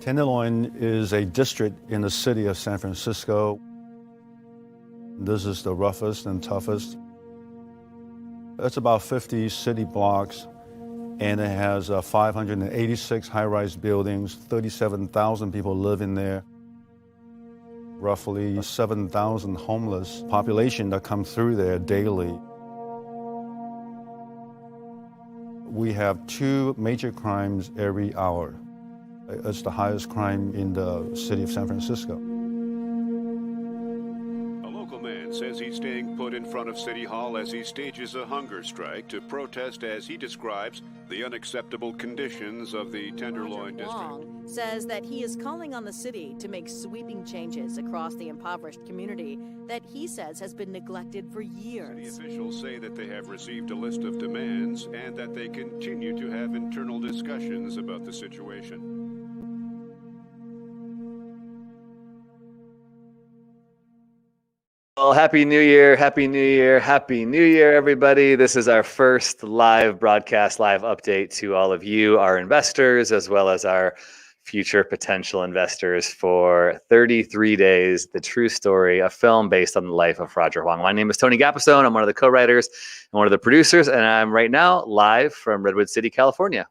Tenderloin is a district in the city of San Francisco. This is the roughest and toughest. It's about 50 city blocks, and it has 586 high-rise buildings, 37,000 people live in there, roughly 7,000 homeless population that come through there daily. We have 2 major crimes every hour. It's the highest crime in the city of San Francisco. A local man says he's staying put in front of City Hall as he stages a hunger strike to protest, as he describes, the unacceptable conditions of the Tenderloin district. Wong says that he is calling on the city to make sweeping changes across the impoverished community that he says has been neglected for years. City officials say that they have received a list of demands and that they continue to have internal discussions about the situation. Well, Happy New Year, Happy New Year, Happy New Year, everybody. This is our first live broadcast, live update to all of you, our investors, as well as our future potential investors for 33 Days, The True Story, a film based on the life of Roger Huang. My name is Tony Gapastone. I'm one of the co-writers and one of the producers, and I'm right now live from Redwood City, California.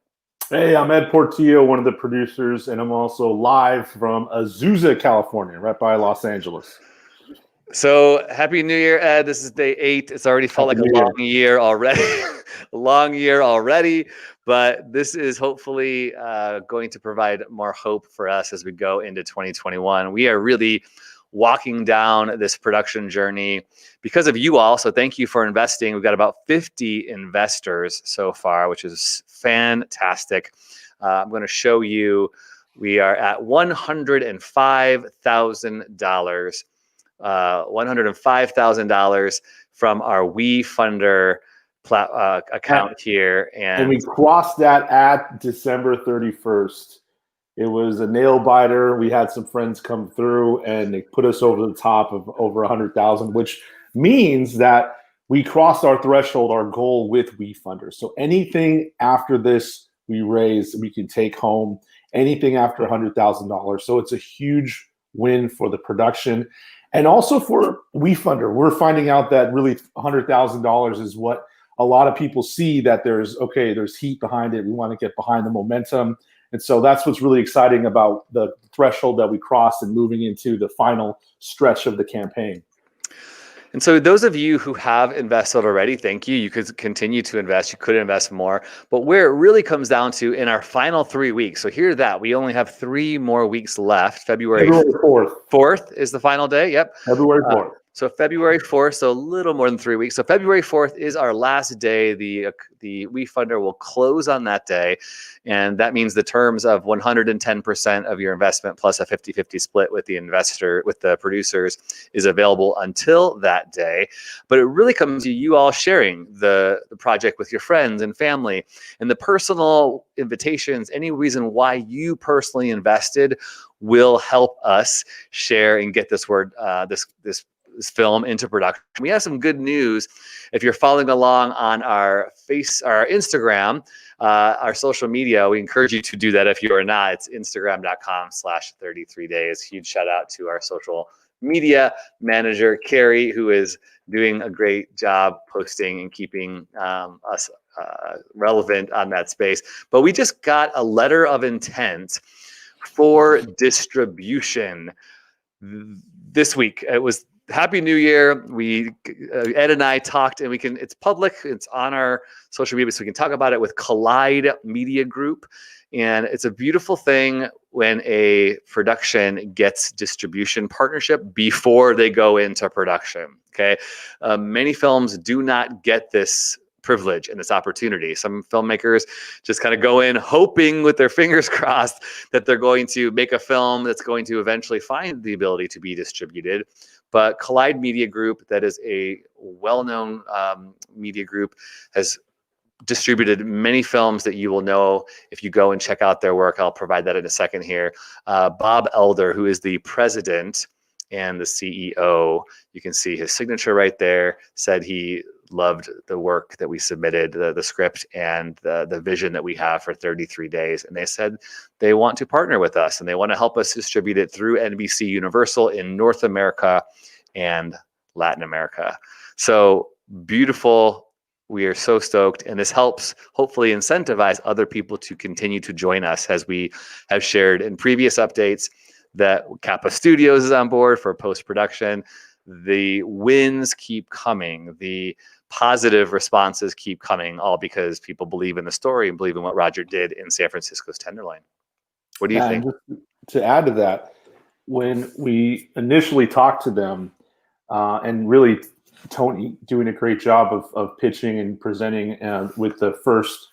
Hey, I'm Ed Portillo, one of the producers, and I'm also live from Azusa, California, right by Los Angeles. So Happy New Year, Ed. This is day 8. It's already felt like a long year already. A long year already, but this is hopefully going to provide more hope for us as we go into 2021. We are really walking down this production journey because of you all. So thank you for investing. We've got about 50 investors so far, which is fantastic. I'm going to show you, we are at $105,000. $105,000 from our WeFunder account here. And we crossed that at December 31st. It was a nail biter. We had some friends come through and they put us over the top of over 100,000, which means that we crossed our threshold, our goal with WeFunder. So anything after this we raise, we can take home. Anything after $100,000. So it's a huge win for the production. And also for WeFunder, we're finding out that really $100,000 is what a lot of people see, that there's heat behind it. We want to get behind the momentum. And so that's what's really exciting about the threshold that we crossed and moving into the final stretch of the campaign. And so those of you who have invested already, thank you. You could continue to invest. You could invest more. But where it really comes down to in our final 3 weeks, so hear that. We only have 3 more weeks left. February 4th. 4th is the final day. Yep. February 4th. So February 4th, so a little more than 3 weeks. So February 4th is our last day. The WeFunder will close on that day. And that means the terms of 110% of your investment plus a 50-50 split with the investor, with the producers, is available until that day. But it really comes to you all sharing the project with your friends and family, and the personal invitations, any reason why you personally invested will help us share and get this word, this film into production. We have some good news. If you're following along on our Instagram, our social media, we encourage you to do that. If you are not, it's Instagram.com/33days. Huge shout out to our social media manager, Carrie, who is doing a great job posting and keeping us relevant on that space. But we just got a letter of intent for distribution this week. It was Happy New Year. Ed and I talked, and it's public. It's on our social media, so we can talk about it with Collide Media Group. And it's a beautiful thing when a production gets distribution partnership before they go into production. Okay. Many films do not get this privilege and this opportunity. Some filmmakers just kind of go in hoping with their fingers crossed that they're going to make a film that's going to eventually find the ability to be distributed. But Collide Media Group, that is a well-known media group, has distributed many films that you will know if you go and check out their work. I'll provide that in a second here. Bob Elder, who is the president and the CEO, you can see his signature right there, said he loved the work that we submitted, the script and the vision that we have for 33 Days. And they said they want to partner with us and they want to help us distribute it through NBC Universal in North America and Latin America. So beautiful. We are so stoked. And this helps hopefully incentivize other people to continue to join us, as we have shared in previous updates that Kappa Studios is on board for post-production. The wins keep coming. The positive responses keep coming, all because people believe in the story and believe in what Roger did in San Francisco's Tenderloin. What do you think? And to add to that, when we initially talked to them, and really Tony doing a great job of pitching and presenting with the first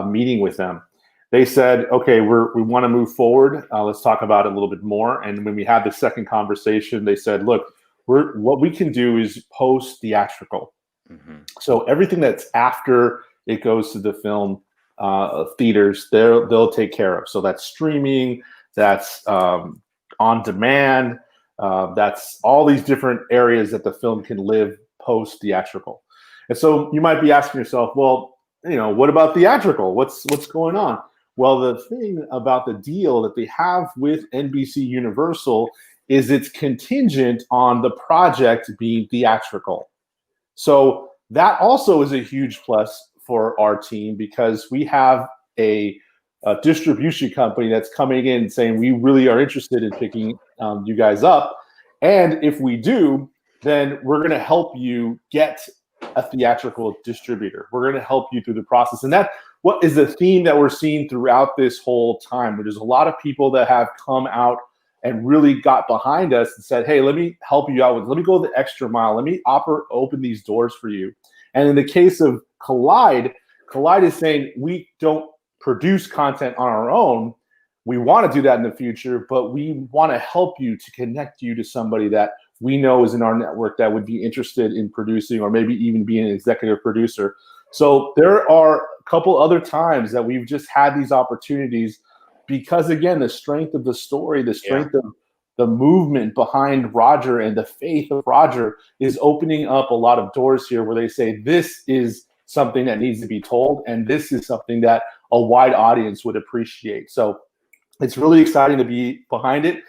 meeting with them, they said, okay, we want to move forward. Let's talk about it a little bit more. And when we had the second conversation, they said, look, what we can do is post theatrical. Mm-hmm. So everything that's after it goes to the film theaters, they'll take care of. So that's streaming, that's on demand, that's all these different areas that the film can live post theatrical. And so you might be asking yourself, well, what about theatrical? What's going on? Well, the thing about the deal that they have with NBC Universal is it's contingent on the project being theatrical. So that also is a huge plus for our team, because we have a distribution company that's coming in saying we really are interested in picking you guys up. And if we do, then we're going to help you get a theatrical distributor. We're going to help you through the process. And that what is the theme that we're seeing throughout this whole time. There's a lot of people that have come out and really got behind us and said, hey, let me help you out let me go the extra mile. Let me open these doors for you. And in the case of Collide is saying we don't produce content on our own. We want to do that in the future, but we want to help you to connect you to somebody that we know is in our network that would be interested in producing, or maybe even being an executive producer. So there are a couple other times that we've just had these opportunities because, again, the strength of the story, the strength of the movement behind Roger and the faith of Roger is opening up a lot of doors here where they say this is something that needs to be told, and this is something that a wide audience would appreciate. So it's really exciting to be behind it.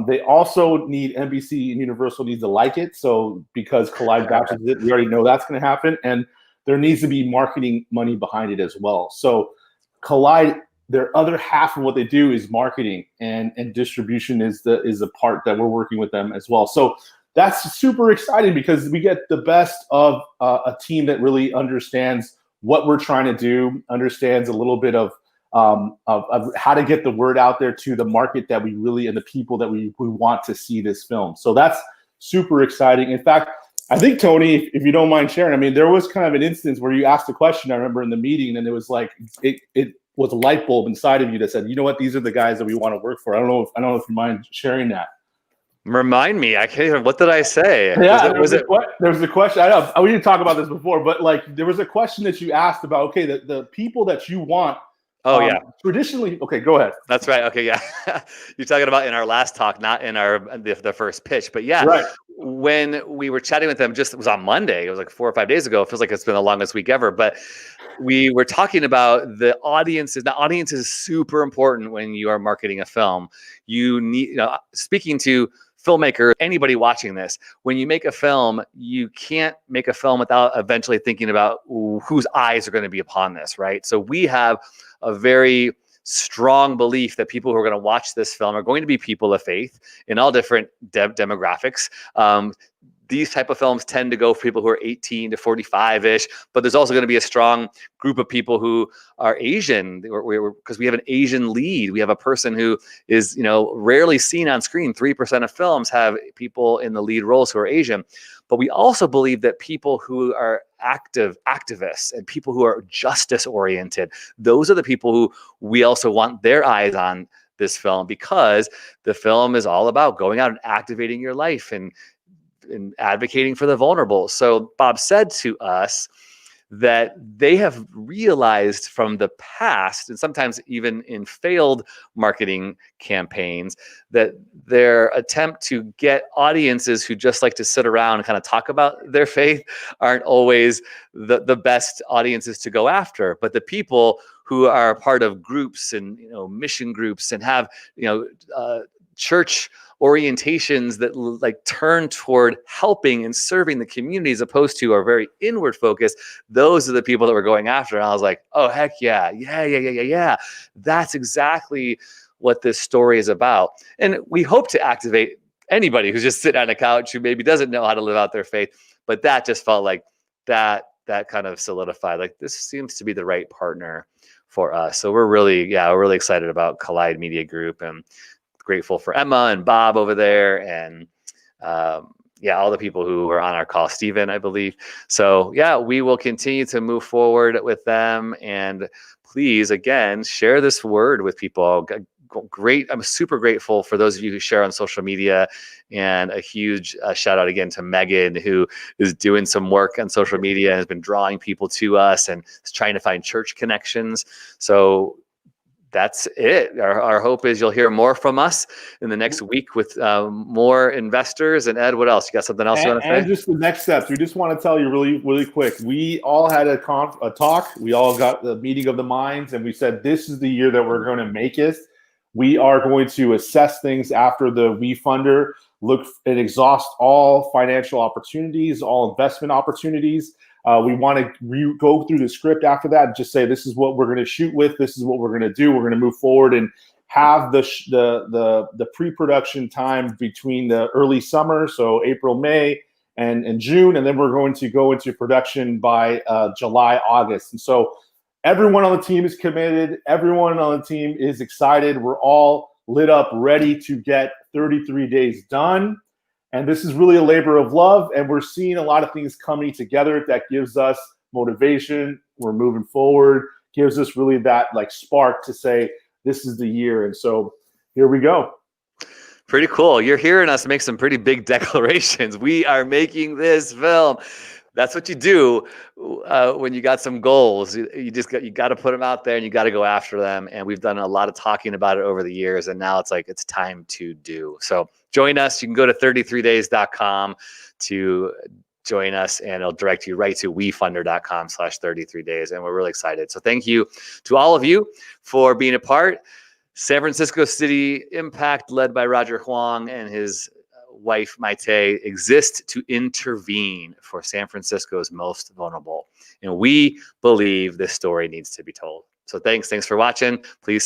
They also need NBC and Universal needs to like it. So because Collide vouches it, we already know that's going to happen. And there needs to be marketing money behind it as well. So Collide, their other half of what they do is marketing, and distribution is the part that we're working with them as well. So that's super exciting because we get the best of a team that really understands what we're trying to do, understands a little bit of how to get the word out there to the market that we really, and the people that we want to see this film. So that's super exciting. In fact, I think, Tony, if you don't mind sharing, I mean, there was kind of an instance where you asked a question, I remember in the meeting, and it was like, it was a light bulb inside of you that said, you know what, these are the guys that we want to work for. I don't know if you mind sharing that. Remind me, I can't even, what did I say? Yeah, there was a question. I know we didn't talk about this before, but like there was a question that you asked about, okay, the people that you want. Oh, yeah. Traditionally, okay, go ahead. That's right. Okay, yeah. You're talking about in our last talk, not in the first pitch. But yeah, right. When we were chatting with them, it was on Monday. It was like 4 or 5 days ago. It feels like it's been the longest week ever. But we were talking about the audiences. Now, audience is super important when you are marketing a film. You need, speaking to filmmaker, anybody watching this, when you make a film, you can't make a film without eventually thinking about whose eyes are going to be upon this, right? So we have a very strong belief that people who are going to watch this film are going to be people of faith in all different demographics. These type of films tend to go for people who are 18 to 45-ish, but there's also going to be a strong group of people who are Asian, because we have an Asian lead. We have a person who is, rarely seen on screen. 3% of films have people in the lead roles who are Asian. But we also believe that people who are activists and people who are justice-oriented, those are the people who we also want their eyes on this film, because the film is all about going out and activating your life and advocating for the vulnerable. So Bob said to us, that they have realized from the past, and sometimes even in failed marketing campaigns, that their attempt to get audiences who just like to sit around and kind of talk about their faith aren't always the best audiences to go after. But the people who are part of groups and mission groups and have church orientations that like turn toward helping and serving the community as opposed to are very inward focused, those are the people that we're going after. And I was like, oh, heck yeah. That's exactly what this story is about. And we hope to activate anybody who's just sitting on a couch who maybe doesn't know how to live out their faith. But that just felt like that kind of solidified, like this seems to be the right partner for us. So we're really excited about Collide Media Group, and grateful for Emma and Bob over there, and all the people who were on our call, Stephen, I believe. So we will continue to move forward with them, and please, again, share this word with people. Great. I'm super grateful for those of you who share on social media, and a huge shout out again to Megan, who is doing some work on social media and has been drawing people to us and is trying to find church connections. So that's it. Our hope is you'll hear more from us in the next week with more investors. And Ed, what else? You got something else you want to say? And just the next steps. We just want to tell you really, really quick. We all had a talk. We all got the meeting of the minds, and we said this is the year that we're going to make it. We are going to assess things after the WeFunder, look and exhaust all financial opportunities, all investment opportunities. We want to go through the script after that and just say, this is what we're going to shoot with. This is what we're going to do. We're going to move forward and have the pre-production time between the early summer, so April, May, and June, and then we're going to go into production by July, August. And so everyone on the team is committed. Everyone on the team is excited. We're all lit up, ready to get 33 days done. And this is really a labor of love, and we're seeing a lot of things coming together that gives us motivation. We're moving forward, gives us really that like spark to say, this is the year. And so here we go. Pretty cool. You're hearing us make some pretty big declarations. We are making this film. That's what you do when you got some goals. You got to put them out there, and you got to go after them. And we've done a lot of talking about it over the years, and now it's like it's time to do. So join us. You can go to 33days.com to join us, and it'll direct you right to wefunder.com/33days. And we're really excited. So thank you to all of you for being a part. San Francisco City Impact, led by Roger Huang and his wife Maite, exist to intervene for San Francisco's most vulnerable. And we believe this story needs to be told. So thanks for watching. Please